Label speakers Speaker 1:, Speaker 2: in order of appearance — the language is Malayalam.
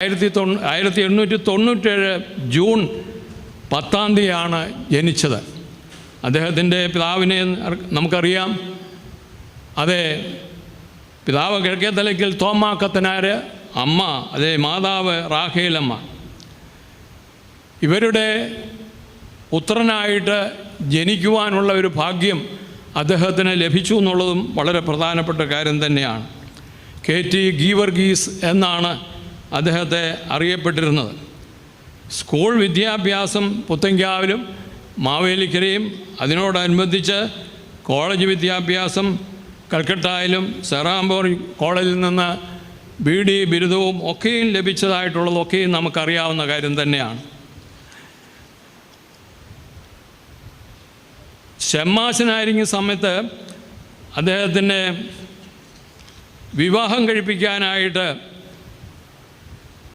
Speaker 1: 1897 ജൂൺ 10 ജനിച്ചത്. അദ്ദേഹത്തിൻ്റെ പിതാവിനെ നമുക്കറിയാം. അതെ, പിതാവ് കിഴക്കേത്തലയ്ക്കൽ തോമാക്കത്തനാർ, അമ്മ അതെ മാതാവ് റാഹേലമ്മ. ഇവരുടെ പുത്രനായിട്ട് ജനിക്കുവാനുള്ള ഒരു ഭാഗ്യം അദ്ദേഹത്തിന് ലഭിച്ചു എന്നുള്ളതും വളരെ പ്രധാനപ്പെട്ട കാര്യം തന്നെയാണ്. KT ഗീവർഗീസ് എന്നാണ് അദ്ദേഹത്തെ അറിയപ്പെട്ടിരുന്നത്. സ്കൂൾ വിദ്യാഭ്യാസം പുത്തൻകാവിലും മാവേലിക്കരയും, അതിനോടനുബന്ധിച്ച് കോളേജ് വിദ്യാഭ്യാസം കൽക്കട്ടയിലും സെറാംപൂർ കോളേജിൽ നിന്ന് BD ബിരുദവും ഒക്കെയും ലഭിച്ചതായിട്ടുള്ളതൊക്കെയും നമുക്കറിയാവുന്ന കാര്യം തന്നെയാണ്. ഷമ്മാശനായിരിക്കുന്ന സമയത്ത് അദ്ദേഹത്തിൻ്റെ വിവാഹം കഴിപ്പിക്കാനായിട്ട്